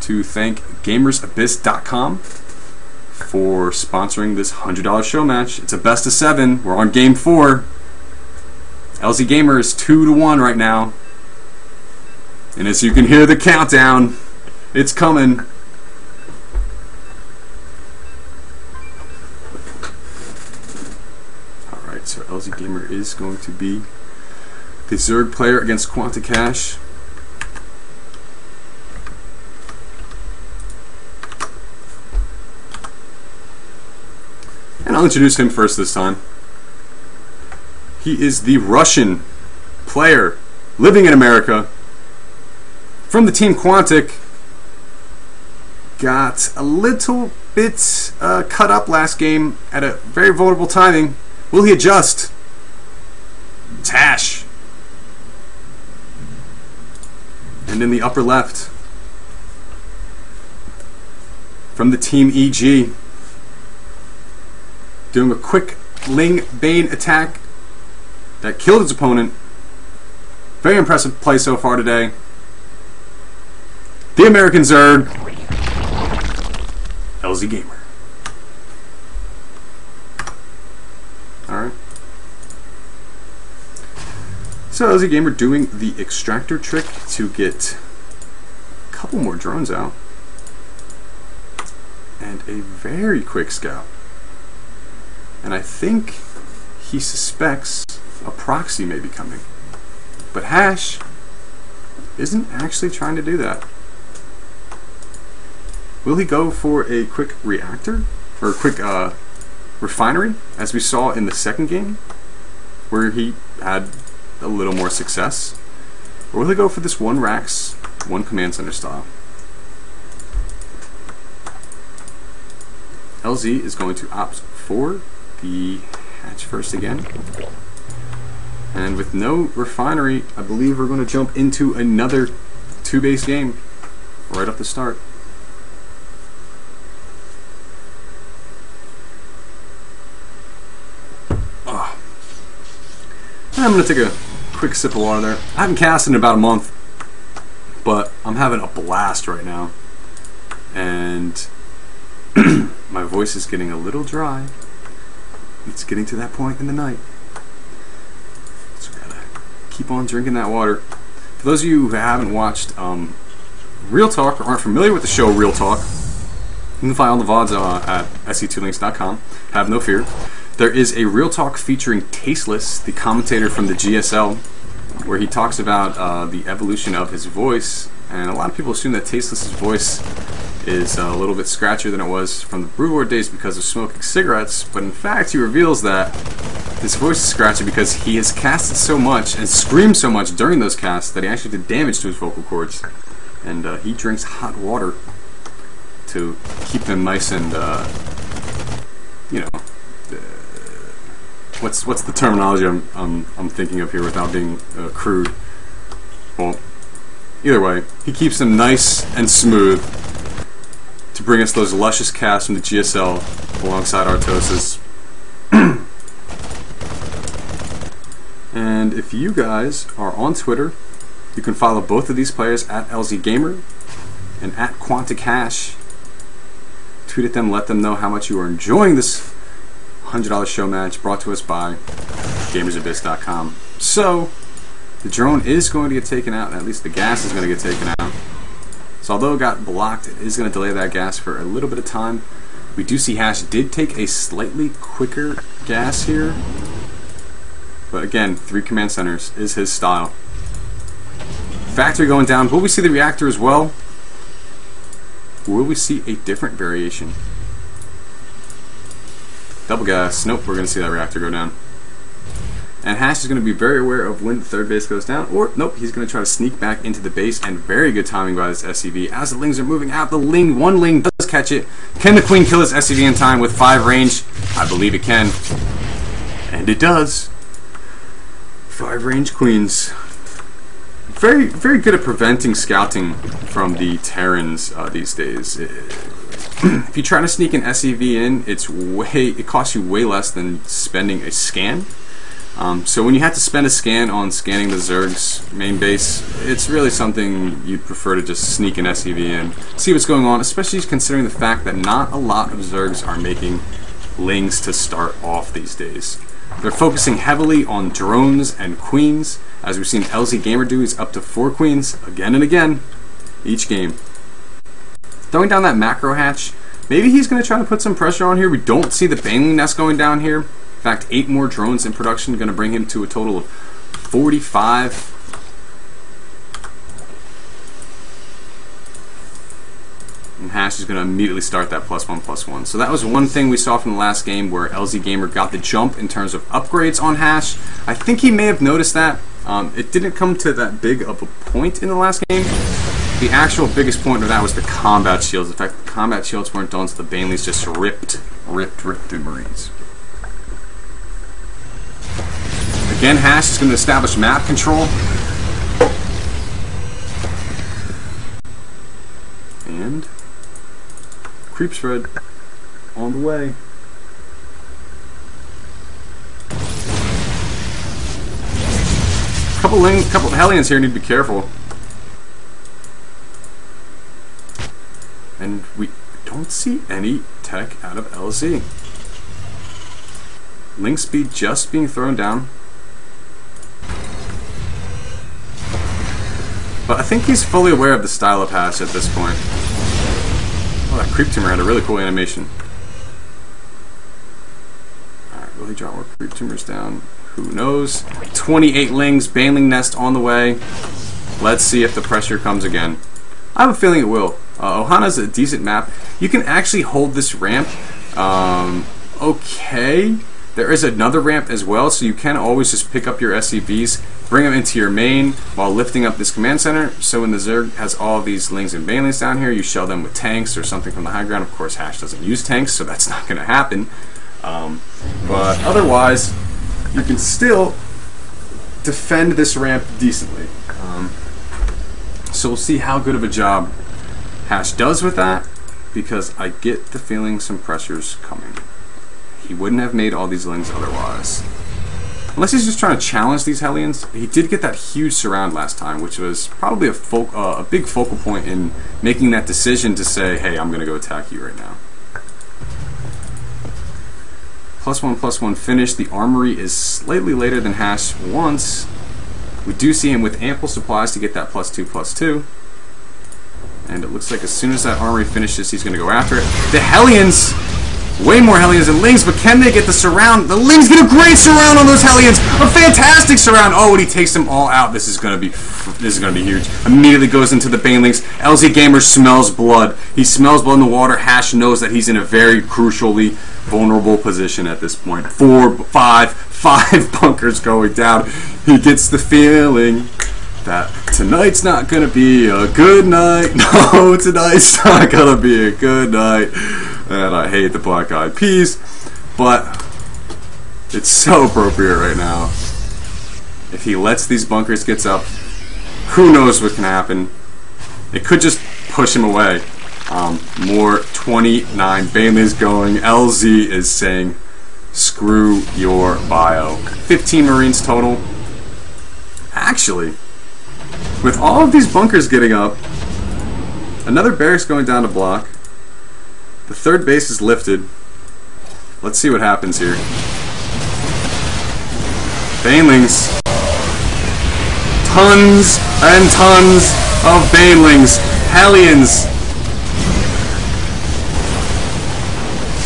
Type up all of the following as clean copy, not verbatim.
to thank GamersAbyss.com for sponsoring this $100 show match. It's a best of 7. We're on game 4. EGLzGaMeR is 2-1 right now. And as you can hear the countdown, it's coming. Alright, so EGLzGaMeR is going to be the Zerg player against QuanticHasHe. And I'll introduce him first this time. He is the Russian player living in America from the team Quantic. Got a little bit cut up last game at a very vulnerable timing. Will he adjust? It's Hash. And in the upper left, from the team EG, doing a quick Ling Bane attack that killed his opponent. Very impressive play so far today. The American Zerg, EGLzGaMeR. Alright. So EGLzGaMeR doing the extractor trick to get a couple more drones out. And a very quick scout. And I think he suspects a proxy may be coming. But Hash isn't actually trying to do that. Will he go for a quick reactor? Or a quick refinery, as we saw in the second game, where he had a little more success? Or will he go for this one racks, one command center style? LZ is going to opt for the hatch first again. And with no refinery, I believe we're going to jump into another 2-base game right off the start. I'm going to take a quick sip of water there. I haven't cast in about a month, but I'm having a blast right now. And my voice is getting a little dry. It's getting to that point in the night. So we gotta keep on drinking that water. For those of you who haven't watched Real Talk or aren't familiar with the show Real Talk, you can find all the VODs at se2links.com. Have no fear. There is a Real Talk featuring Tasteless, the commentator from the GSL, where he talks about the evolution of his voice. And a lot of people assume that Tasteless's voice is a little bit scratchier than it was from the Brew Lord days because of smoking cigarettes, but in fact he reveals that his voice is scratchy because he has casted so much and screamed so much during those casts that he actually did damage to his vocal cords. And he drinks hot water to keep them nice and, you know, what's the terminology I'm thinking of here without being crude? Well, either way, he keeps them nice and smooth to bring us those luscious casts from the GSL alongside Artosis. And if you guys are on Twitter, you can follow both of these players at EGLzGaMeR and at QuanticHasHe. Tweet at them, let them know how much you are enjoying this $100 show match brought to us by GamersAbyss.com. So, the drone is going to get taken out, and at least the gas is going to get taken out. So although it got blocked, it is going to delay that gas for a little bit of time. We do see Hash did take a slightly quicker gas here. But again, 3 command centers is his style. Factory going down. Will we see the reactor as well? Or will we see a different variation? Double gas. Nope, we're going to see that reactor go down. And Hash is going to be very aware of when the third base goes down. Or, nope, he's going to try to sneak back into the base. And very good timing by this SCV. As the Lings are moving out, the Ling, one Ling does catch it. Can the Queen kill this SCV in time with 5 range? I believe it can. And it does. 5 range Queens. Very, very good at preventing scouting from the Terrans these days. If you try to sneak an SCV in, it costs you way less than spending a scan. So when you have to spend a scan on scanning the Zerg's main base, it's really something you'd prefer to just sneak an SCV in, see what's going on, especially considering the fact that not a lot of Zergs are making Lings to start off these days. They're focusing heavily on drones and queens, as we've seen EGLzGaMeR do. He's up to 4 queens again and again each game. Throwing down that macro hatch, maybe he's going to try to put some pressure on here. We don't see the Baneling nest going down here. In fact, 8 more drones in production, going to bring him to a total of 45. And Hash is going to immediately start that +1/+1. So that was one thing we saw from the last game where EGLzGaMeR got the jump in terms of upgrades on Hash. I think he may have noticed that. It didn't come to that big of a point in the last game. The actual biggest point of that was the combat shields. In fact, the combat shields weren't done, so the Baneleys just ripped through Marines. Again, Hash is going to establish map control. And creep spread on the way. Couple of Hellions here need to be careful. And we don't see any tech out of LZ. Link speed just being thrown down. But I think he's fully aware of the style of Hash at this point. Oh, that creep tumor had a really cool animation. Alright, will he drop more creep tumors down? Who knows? 28 Lings, Baneling nest on the way. Let's see if the pressure comes again. I have a feeling it will. Ohana's a decent map. You can actually hold this ramp. Okay. There is another ramp as well, so you can always just pick up your SCVs, bring them into your main while lifting up this command center. So when the Zerg has all of these Lings and Banelings down here, you shell them with tanks or something from the high ground. Of course, Hash doesn't use tanks, so that's not going to happen. But otherwise, you can still defend this ramp decently. So we'll see how good of a job Hash does with that, because I get the feeling some pressure's coming. He wouldn't have made all these Lings otherwise. Unless he's just trying to challenge these Hellions. He did get that huge surround last time, which was probably a big focal point in making that decision to say, hey, I'm going to go attack you right now. +1/+1 finish. The armory is slightly later than Hash wants. We do see him with ample supplies to get that +2/+2. And it looks like as soon as that armory finishes, he's going to go after it. The Hellions! Way more Hellions than Lings, but can they get the surround? The Lings get a great surround on those Hellions! A fantastic surround! Oh, and he takes them all out. This is gonna be huge. Immediately goes into the Banelings. EGLzGaMeR smells blood. He smells blood in the water. Hash knows that he's in a very crucially vulnerable position at this point. 5 bunkers going down. He gets the feeling that tonight's not gonna be a good night. No, tonight's not gonna be a good night. And I hate the Black Eyed Peas, but it's so appropriate right now. If he lets these bunkers get up, who knows what can happen. It could just push him away. More 29 Banelings going. LZ is saying, screw your bio. 15 Marines total. Actually, with all of these bunkers getting up, another barracks going down to block. The third base is lifted. Let's see what happens here. Banelings. Tons and tons of Banelings. Hellions.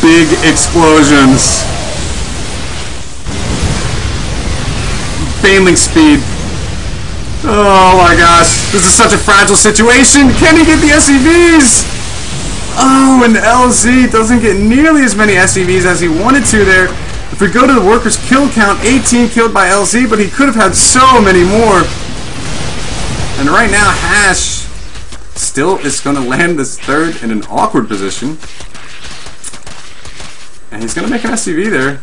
Big explosions. Baneling speed. Oh my gosh. This is such a fragile situation. Can he get the SCVs? Oh, and LZ doesn't get nearly as many SCVs as he wanted to there. If we go to the workers' kill count, 18 killed by LZ, but he could have had so many more. And right now, Hash still is going to land this third in an awkward position. And he's going to make an SCV there.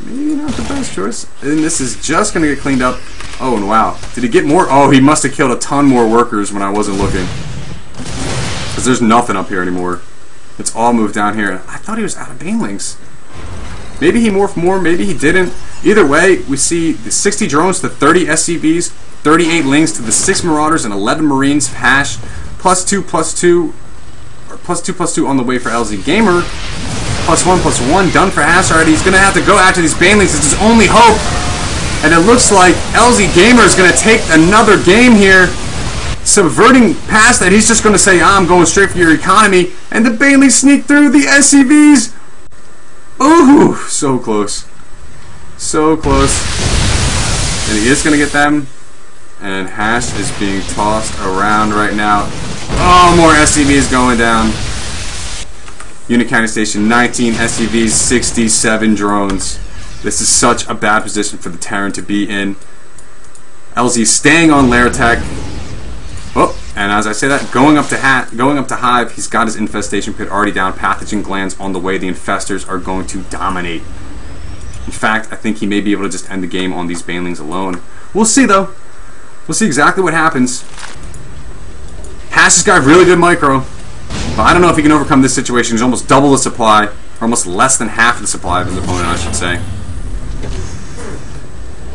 Maybe not the best choice. And this is just going to get cleaned up. Oh, and wow. Did he get more? Oh, he must have killed a ton more workers when I wasn't looking. Because there's nothing up here anymore. It's all moved down here. I thought he was out of Banelings. Maybe he morphed more, maybe he didn't. Either way, we see the 60 drones to 30 SCVs, 38 Lings to the 6 Marauders and 11 Marines. Hash +2/+2, or +2/+2 on the way for EGLzGaMeR. +1/+1 done for Hash already. He's going to have to go after these banelings. It's his only hope. And it looks like EGLzGaMeR is going to take another game here. Subverting past that, he's just going to say, I'm going straight for your economy. And the banelings sneak through the SCVs. Ooh, so close. So close. And he is going to get them. And Hash is being tossed around right now. Oh, more SCVs going down. Unit counting station, 19 SCVs, 67 drones. This is such a bad position for the Terran to be in. LZ staying on lair tech. Oh, and as I say that, going up to Hive, he's got his infestation pit already down. Pathogen glands on the way. The infestors are going to dominate. In fact, I think he may be able to just end the game on these banelings alone. We'll see though. We'll see exactly what happens. Hash has got really good micro, but I don't know if he can overcome this situation. He's almost double the supply, or almost less than half the supply of his opponent, I should say.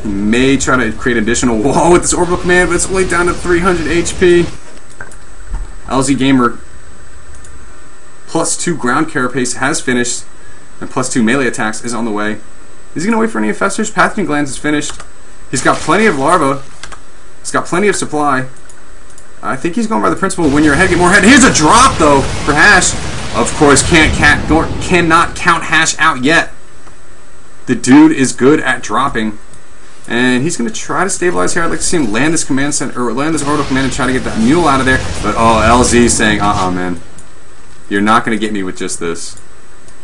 He may try to create an additional wall with this orbital command, but it's only down to 300 HP. EGLzGaMeR +2 ground carapace has finished, and +2 melee attacks is on the way. Is he going to wait for any infestors? Pathogen glands is finished. He's got plenty of larvae. He's got plenty of supply. I think he's going by the principle, when you're ahead, get more ahead. Here's a drop, though, for Hash. Of course, cannot count Hash out yet. The dude is good at dropping. And he's going to try to stabilize here. I'd like to see him land this command center, or land this orbital command and try to get that mule out of there. But, oh, LZ saying, man. You're not going to get me with just this.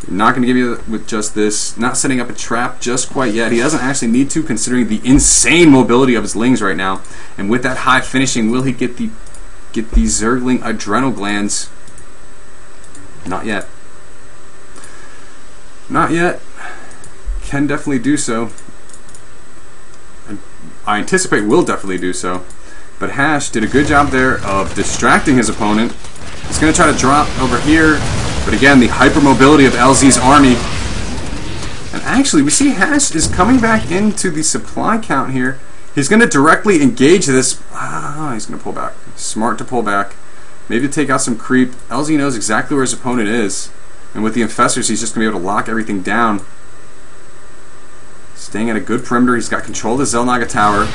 You're not going to get me with just this. Not setting up a trap just quite yet. He doesn't actually need to, considering the insane mobility of his Lings right now. And with that high finishing, will he get the Zergling adrenal glands? Not yet. Not yet. Can definitely do so. I anticipate will definitely do so. But Hash did a good job there of distracting his opponent. He's going to try to drop over here. But again, the hypermobility of LZ's army. And actually, we see Hash is coming back into the supply count here. He's going to directly engage this. He's going to pull back. Smart to pull back. Maybe to take out some creep. LZ knows exactly where his opponent is. And with the infestors, he's just going to be able to lock everything down. Staying at a good perimeter. He's got control of the Xel'Naga tower.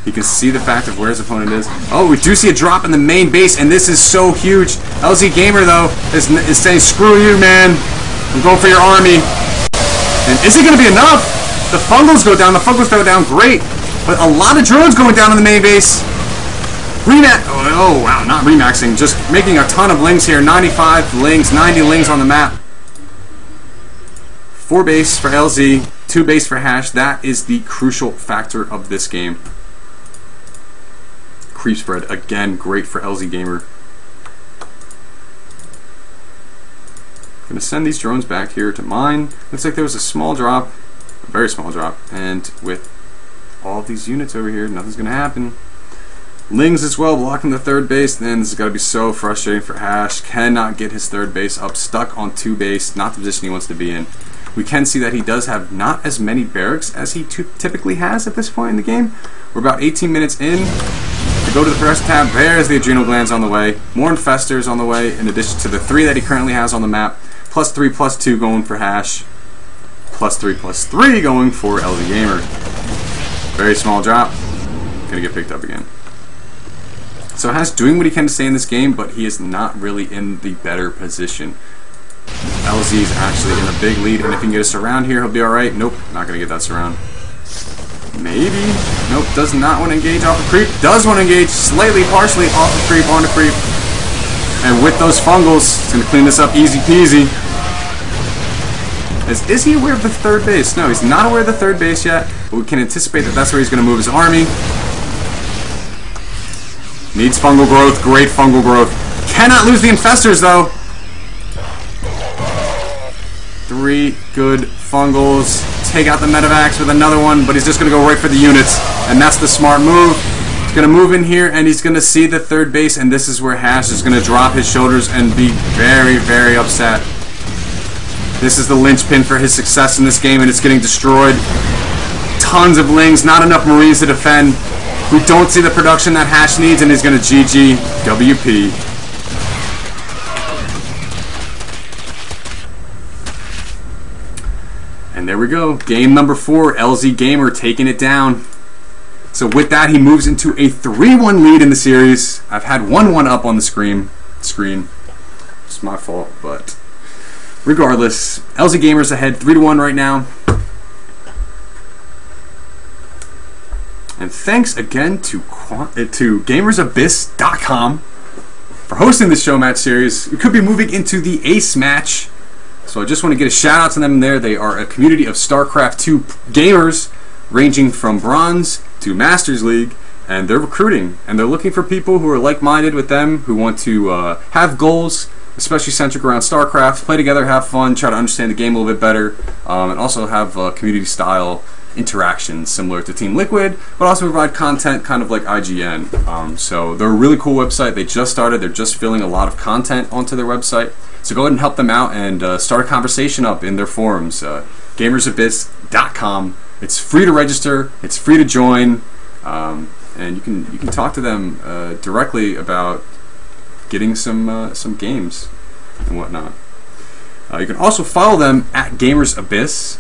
He can see the fact of where his opponent is. Oh, we do see a drop in the main base, and this is so huge. EGLzGaMeR, though, is saying, screw you, man. I'm going for your army. And is it going to be enough? The fungals go down. The fungals go down great. But a lot of drones going down in the main base. Oh, wow, not remaxing. Just making a ton of Lings here. 95 Lings, 90 Lings on the map. 4 base for LZ, 2 base for Hash. That is the crucial factor of this game. Creep spread, again, great for EGLzGaMeR. Gonna send these drones back here to mine. Looks like there was a small drop, a very small drop, and with all of these units over here, nothing's gonna happen. Lings as well, blocking the 3rd base. Then this is gotta be so frustrating for Hash. Cannot get his 3rd base up, stuck on 2 base, not the position he wants to be in. We can see that he does have not as many barracks as he typically has at this point in the game. We're about 18 minutes in. To go to the first tab, there's the adrenal glands on the way. More infestors on the way, in addition to the 3 that he currently has on the map. +3/+2 going for Hash. +3/+3 going for EGLzGaMeR. Very small drop. Gonna get picked up again. So Hash doing what he can to stay in this game, but he is not really in the better position. LZ is actually in a big lead, and if he can get a surround here, he'll be alright. Nope, not going to get that surround. Maybe. Nope, does not want to engage off of creep. Does want to engage slightly, partially off of creep, onto creep. And with those fungals, it's going to clean this up easy peasy. Is he aware of the 3rd base? No, he's not aware of the 3rd base yet, but we can anticipate that that's where he's going to move his army. Needs fungal growth, great fungal growth. Cannot lose the infestors, though. 3 good fungals. Take out the medevacs with another one, but he's just going to go right for the units, and that's the smart move. He's going to move in here, and he's going to see the 3rd base, and this is where Hash is going to drop his shoulders and be very, very upset. This is the linchpin for his success in this game, and it's getting destroyed. Tons of lings, not enough Marines to defend. We don't see the production that Hash needs, and he's going to GG WP. And there we go. Game number 4, EGLzGaMeR taking it down. So with that, he moves into a 3-1 lead in the series. I've had 1-1 up on the screen. It's my fault, but regardless, EGLzGaMER's ahead 3-1 right now. And thanks again to GamersAbyss.com for hosting this Showmatch series. We could be moving into the Ace match, so I just want to get a shout out to them there. They are a community of StarCraft 2 gamers ranging from Bronze to Masters League, and they're recruiting, and they're looking for people who are like-minded with them, who want to have goals, especially centric around StarCraft, play together, have fun, try to understand the game a little bit better, and also have community-style interactions similar to Team Liquid, but also provide content kind of like IGN. So they're a really cool website. They just started. They're just filling a lot of content onto their website. So go ahead and help them out and start a conversation up in their forums. GamersAbyss.com. It's free to register. It's free to join, and you can talk to them directly about getting some games and whatnot. You can also follow them at GamersAbyss.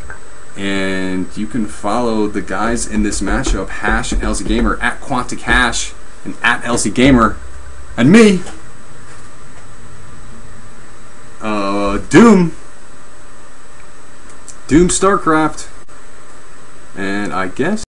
And you can follow the guys in this matchup, Hash and EGLzGaMeR, at QuanticHasHe and at EGLzGaMeR, and me, Doom StarCraft, and I guess